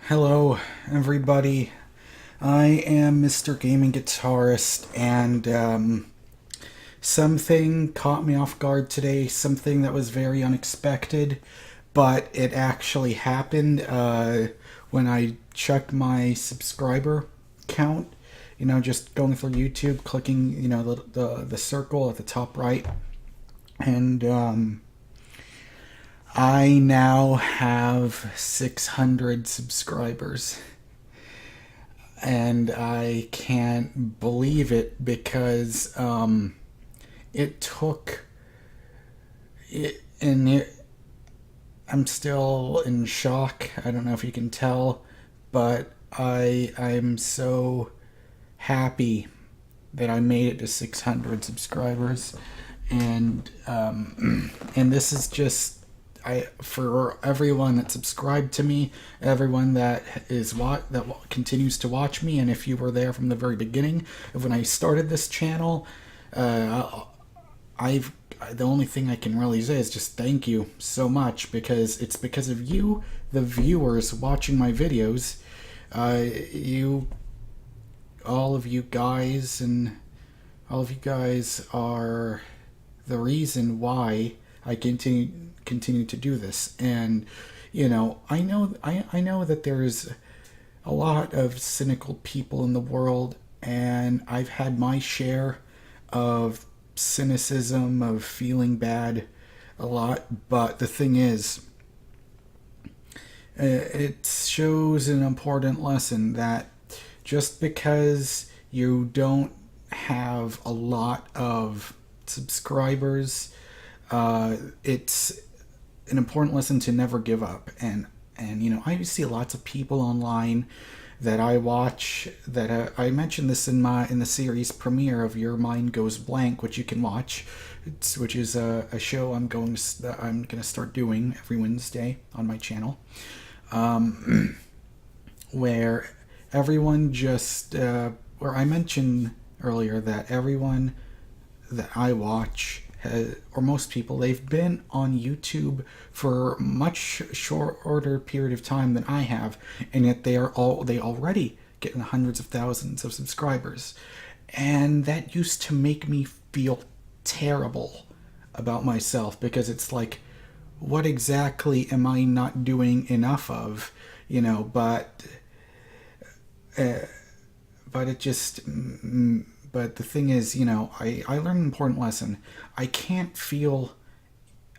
Hello, everybody. I am MrGamingGuitarist, and something caught me off guard today. Something that was very unexpected, but it actually happened when I checked my subscriber count. You know, just going through YouTube, clicking the circle at the top right, and I now have 600 subscribers. And I can't believe it because it took it, I'm still in shock. I don't know if you can tell, but I'm so happy that I made it to 600 subscribers, and this is just for everyone that subscribed to me, everyone that continues to watch me, and if you were there from the very beginning of when I started this channel, I've the only thing I can really say is just thank you so much, because it's because of you, the viewers watching my videos, all of you guys are the reason why I continue to do this. And I know that there's a lot of cynical people in the world, and I've had my share of cynicism, of feeling bad a lot. But the thing is, it shows an important lesson that just because you don't have a lot of subscribers, it's an important lesson to never give up. And I see lots of people online that I watch that I mentioned this in the series premiere of Your Mind Goes Blank, which you can watch, which is a show I'm going to start doing every Wednesday on my channel, where everyone where I mentioned earlier that everyone that I watch, or most people, they've been on YouTube for much shorter period of time than I have, and yet they already getting hundreds of thousands of subscribers. And that used to make me feel terrible about myself, because it's like, what exactly am I not doing enough of? But it just but the thing is, I learned an important lesson. I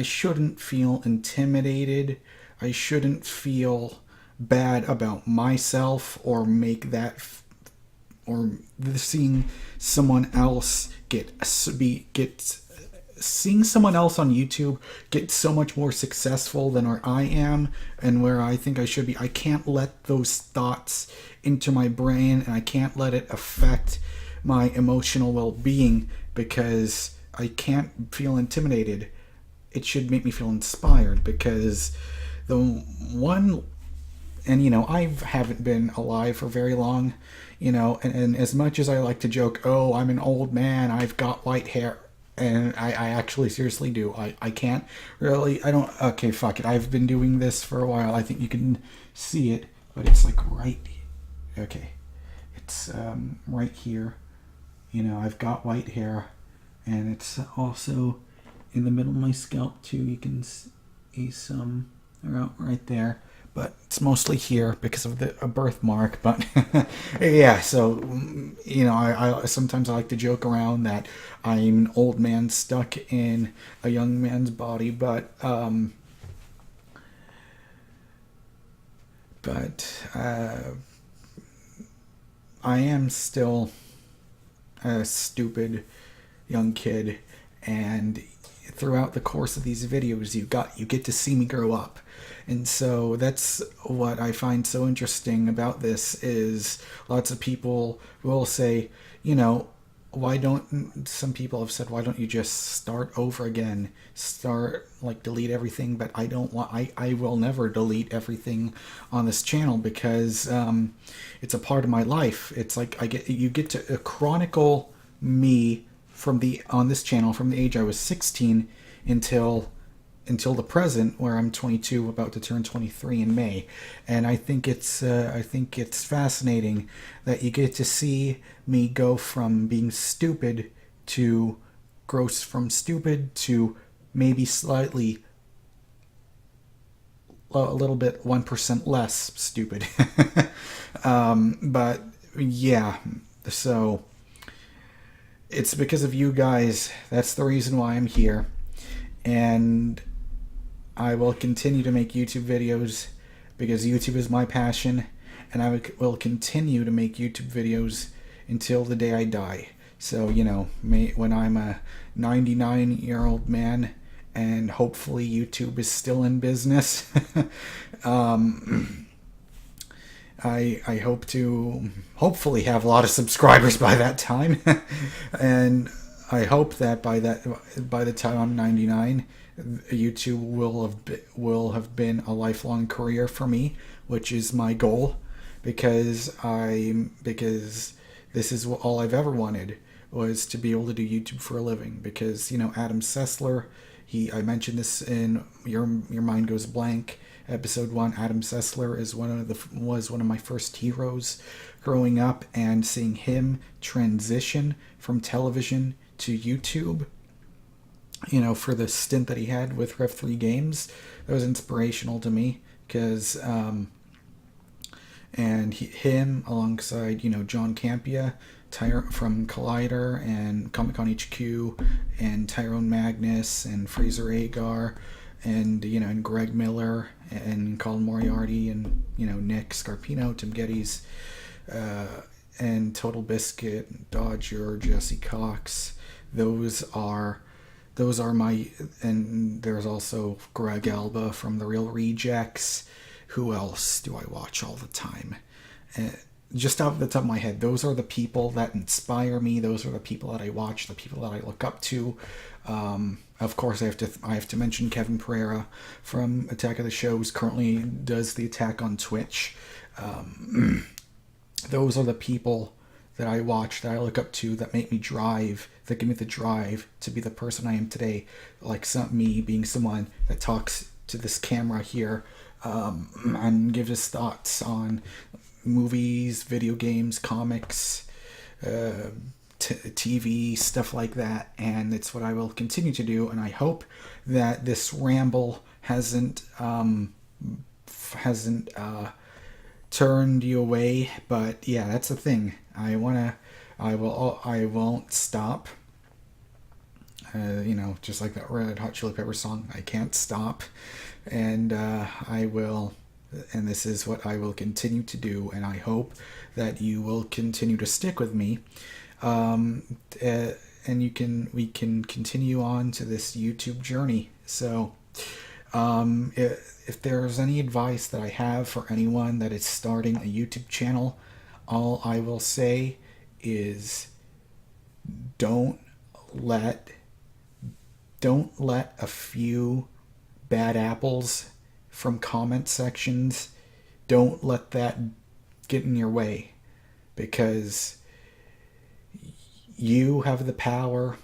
shouldn't feel intimidated. I shouldn't feel bad about myself, or or seeing someone else seeing someone else on YouTube get so much more successful than where I am and where I think I should be. I can't let those thoughts into my brain, and I can't let it affect my emotional well-being, because I can't feel intimidated. It should make me feel inspired, because I haven't been alive for very long, and as much as I like to joke, oh, I'm an old man, I've got white hair, and I actually seriously do. I can't really, okay, fuck it. I've been doing this for a while. I think you can see it, but it's like okay. It's right here. I've got white hair, and it's also in the middle of my scalp too. You can see some right there, but it's mostly here because of a birthmark. But yeah, so I sometimes I like to joke around that I'm an old man stuck in a young man's body, but I am still a stupid young kid, and throughout the course of these videos you get to see me grow up. And so that's what I find so interesting about this, is lots of people will say, some people have said, why don't you just start over again, delete everything? But I will never delete everything on this channel, because it's a part of my life. It's like you get to chronicle me on this channel from the age I was 16 until until the present, where I'm 22, about to turn 23 in May, and I think it's fascinating that you get to see me go from being stupid to from stupid to maybe slightly a little bit 1% less stupid. But yeah, so it's because of you guys. That's the reason why I'm here, and I will continue to make YouTube videos because YouTube is my passion, and I will continue to make YouTube videos until the day I die. So, when I'm a 99-year-old man, and hopefully YouTube is still in business, I hope to hopefully have a lot of subscribers by that time, and I hope that by the time I'm 99, YouTube will have been a lifelong career for me, which is my goal, because this is all I've ever wanted, was to be able to do YouTube for a living. Because Adam Sessler, I mentioned this in Your Mind Goes Blank episode 1. Adam Sessler was one of my first heroes growing up, and seeing him transition from television to YouTube, for the stint that he had with Rev3 Games, that was inspirational to me, because him alongside John Campea from Collider and Comic Con HQ, and Tyrone Magnus and Fraser Agar, and and Greg Miller and Colin Moriarty, and Nick Scarpino, Tim Geddes, and Total Biscuit, Dodger, Jesse Cox. Those are my, and there's also Greg Alba from The Real Rejects. Who else do I watch all the time? Just off the top of my head, those are the people that inspire me. Those are the people that I watch, the people that I look up to. Of course, I have to mention Kevin Pereira from Attack of the Shows. Currently does the Attack on Twitch. Those are the people that I watch, that I look up to, that make me drive, that give me the drive to be the person I am today. Like me being someone that talks to this camera here, and gives his thoughts on movies, video games, comics, TV, stuff like that. And it's what I will continue to do. And I hope that this ramble hasn't turned you away. But yeah, that's the thing. I won't stop. Just like that Red Hot Chili Peppers song, I can't stop. And I will, and this is what I will continue to do, and I hope that you will continue to stick with me, and we can continue on to this YouTube journey. So if there's any advice that I have for anyone that is starting a YouTube channel, all I will say is don't let a few bad apples from comment sections, don't let that get in your way, because you have the power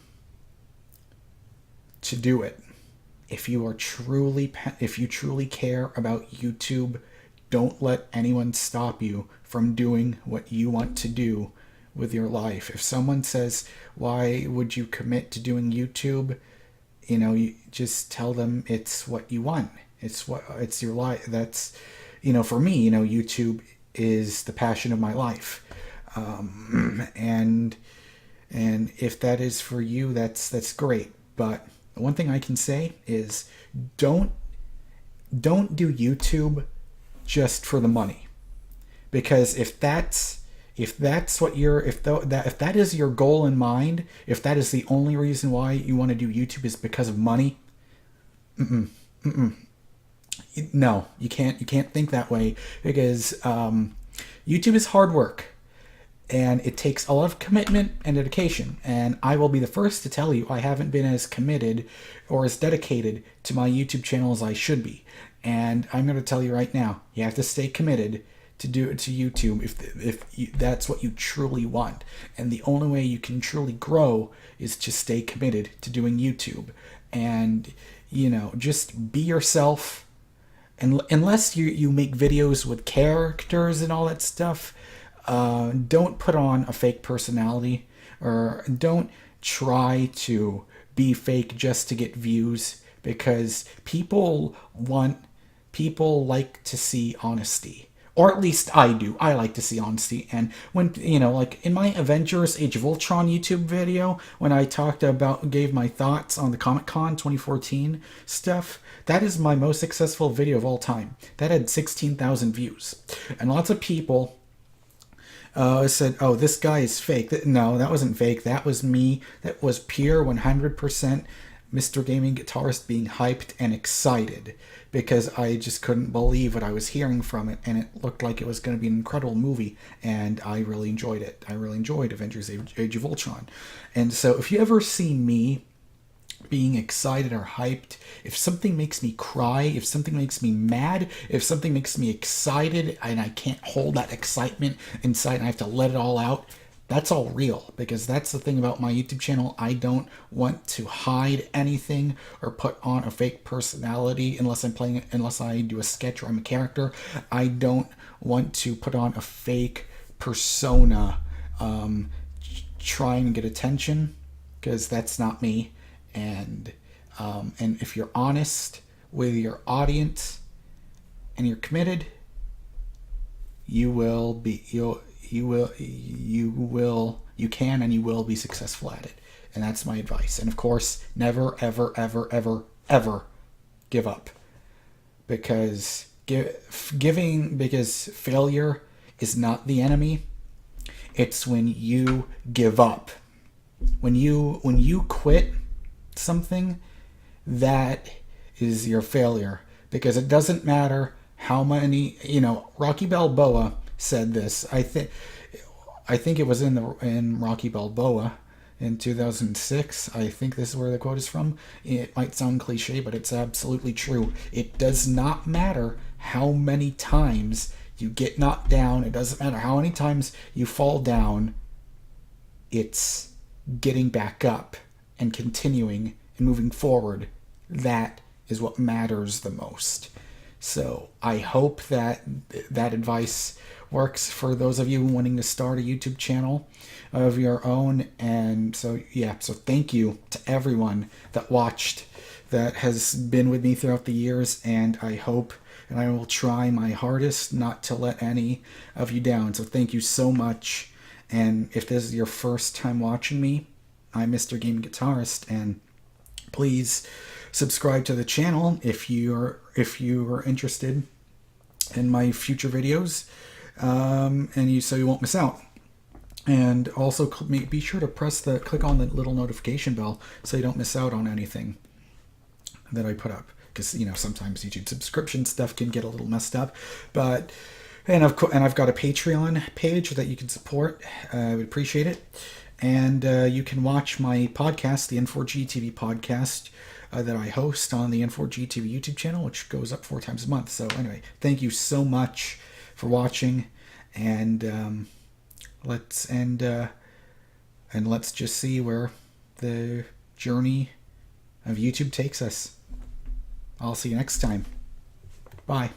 to do it. If you truly care about YouTube, don't let anyone stop you from doing what you want to do with your life. If someone says, why would you commit to doing YouTube? You just tell them it's what you want. It's your life. That's, for me, YouTube is the passion of my life. And if that is for you, that's great. But the one thing I can say is don't do YouTube just for the money. Because if that is your goal in mind, if that is the only reason why you want to do YouTube is because of money, no, you can't think that way, because YouTube is hard work, and it takes a lot of commitment and dedication. And I will be the first to tell you, I haven't been as committed or as dedicated to my YouTube channel as I should be. And I'm going to tell you right now, you have to stay committed to YouTube if that's what you truly want. And the only way you can truly grow is to stay committed to doing YouTube. And just be yourself. And unless you make videos with characters and all that stuff, don't put on a fake personality, or don't try to be fake just to get views, because people like to see honesty. Or at least I do. I like to see honesty. And when, like in my Avengers Age of Ultron YouTube video, when I gave my thoughts on the Comic-Con 2014 stuff, that is my most successful video of all time. That had 16,000 views. And lots of people said, oh, this guy is fake. No, that wasn't fake. That was me. That was pure 100% Mr. Gaming Guitarist being hyped and excited, because I just couldn't believe what I was hearing from it, and it looked like it was going to be an incredible movie, and I really enjoyed it. I really enjoyed Avengers Age of Ultron. And so if you ever see me being excited or hyped, if something makes me cry, if something makes me mad, if something makes me excited and I can't hold that excitement inside and I have to let it all out, that's all real, because that's the thing about my YouTube channel. I don't want to hide anything or put on a fake personality unless I do a sketch or I'm a character. I don't want to put on a fake persona trying to get attention, because that's not me. And if you're honest with your audience and you're committed, you can and you will be successful at it. And that's my advice. And of course, never, ever, ever, ever, ever give up. Because failure is not the enemy. It's when you give up. When you quit something, that is your failure. Because it doesn't matter how many, Rocky Balboa said this. I think it was in Rocky Balboa in 2006. I think this is where the quote is from. It might sound cliche, but it's absolutely true. It does not matter how many times you get knocked down. It doesn't matter how many times you fall down. It's getting back up and continuing and moving forward. That is what matters the most. So I hope that advice works for those of you wanting to start a YouTube channel of your own. And so thank you to everyone that watched, that has been with me throughout the years, and I hope and I will try my hardest not to let any of you down. So thank you so much. And if this is your first time watching me, I'm Mr. Gaming Guitarist, and please subscribe to the channel if you are interested in my future videos, so you won't miss out. And also be sure to click on the little notification bell so you don't miss out on anything that I put up, because sometimes YouTube subscription stuff can get a little messed up. And I've got a Patreon page that you can support. I would appreciate it. And you can watch my podcast, the N4G TV podcast, that I host on the N4G TV YouTube channel, which goes up 4 times a month. So anyway, thank you so much for watching, and let's just see where the journey of YouTube takes us. I'll see you next time. Bye.